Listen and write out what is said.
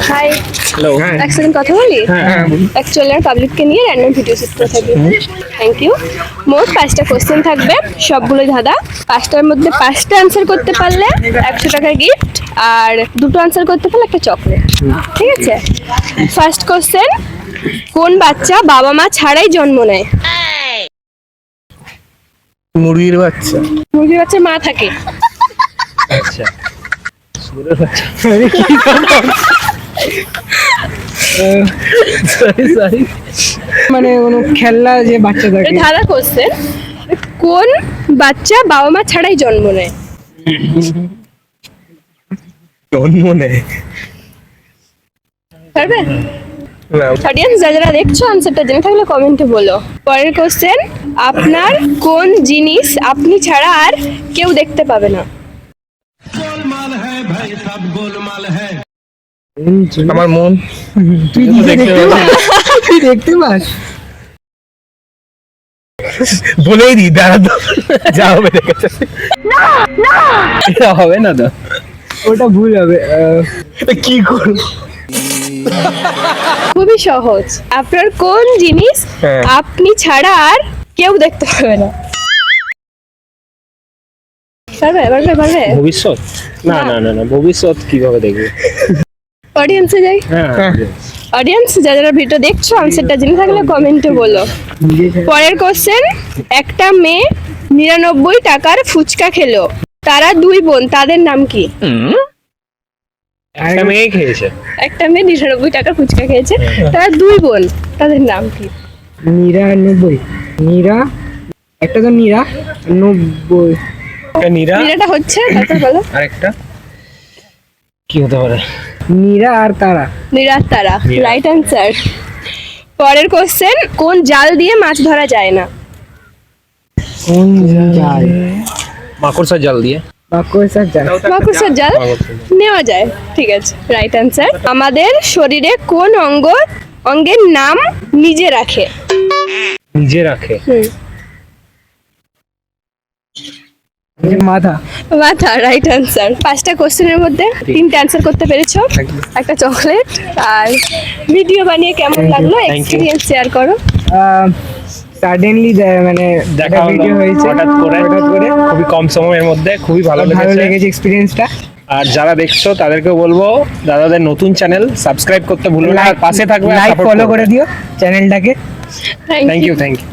High, hello. এক second কথা বলি। হ্যাঁ অ্যাকচুয়ালি আর পাবলিককে নিয়ে র্যান্ডম ভিডিও সেট করে থাকি। Thank you. মোট 5টা কোশ্চেন থাকবে, সবগুলোই ধাঁধা। 5টার মধ্যে 5টা আনসার করতে পারলে 100 টাকার গিফট, আর 2টো আনসার করতে পারলে একটা চকলেট। ঠিক আছে? ফার্স্ট কোশ্চেন, কোন বাচ্চা বাবা মা ছাড়াই জন্ম নেয়? মুরগির বাচ্চা। মুরগির বাচ্চার মা থাকে। আচ্ছা, শুয়োরের বাচ্চা। সরি মানে কোনো খেলনা যে বাচ্চা থাকে। ধাঁধা কোশ্চেন, কোন বাচ্চা বাবা মা ছাড়াই জন্ম নেয়? জন্ম নেয়। পারবে? না, অডিয়েন্স যারা দেখছো আনসারটা জেনে থাকলে কমেন্টে বলো। পরের কোশ্চেন, আপনার কোন জিনিস আপনি ছাড়া আর কেউ দেখতে পাবে না? আমার মন। তুই দেখতে দেখতে পাবি। পাস? তুই দেখতে পাস? বলেই দি, দাঁড়া তো, যা হবে দেখেছে। এটা হবে না তো। ওটা ভুল হবে। কি করব? খুবই সহজ। আপনার কোন জিনিস হ্যাঁ। আপনি ছাড়া আর কেউ দেখতে পাবে না? পারবে পারবে পারবে? ভবিষ্যৎ? না না। না না না, ভবিষ্যৎ কিভাবে দেখবে? অডিয়েন্সে যাই। হ্যাঁ অডিয়েন্স যারা ভিডিও দেখছো আনসারটা জেনে থাকলে কমেন্টে বলো। পরের কোশ্চেন, একটা মেয়ে 99 টাকার ফুচকা খেলো, তারা 2 বোন, তাদের নাম কি? একটা মেয়ে খেয়েছে। একটা মেয়ে 99 টাকার ফুচকা খেয়েছে, তারা 2 বোন, তাদের নাম কি? 99 নীরা, একটা তো নীরা, 90 একটা নীরা, এটা হচ্ছে তারপর বলো। আরেকটা কি হতে পারে? নীরা আর তারা। নিরাত তারা, নিরাত। Right answer. পরের কোশ্চেন, কোন জাল দিয়ে মাছ ধরা যায় না? কোন যায়? মাকড়সার জাল দিয়ে। বাকসার যায়। মাকড়সার জাল মাকড়সার জাল। নেওয়া যায়। ঠিক আছে, রাইট অ্যান্সার। আমাদের শরীরে কোন অঙ্গের নাম নিজে রাখে? নিজে রাখে। মাথা। মাথা, রাইট অ্যান্সার। 5টা কোশ্চেনের মধ্যে 3টে অ্যান্সার করতে পেরেছো, একটা চকলেট। আর ভিডিও বানিয়ে কেমন লাগলো, you. এক্সপিরিয়েন্স শেয়ার করো। সাডেনলি মানে দেখা হলো ভিডিও হয়েছে হঠাৎ করে, খুবই কম সময়ের মধ্যে, খুবই ভালো ভালো লেগেছে। লেগেছে এক্সপিরিয়েন্সটা। আর যারা দেখছো তাদেরকেও বলবো দাদাদের নতুন চ্যানেল সাবস্ক্রাইব করতে ভুলো না, আর পাশে থাকবে, লাইক ফলো করে দিও চ্যানেলটাকে। Thank thank you. You thank you.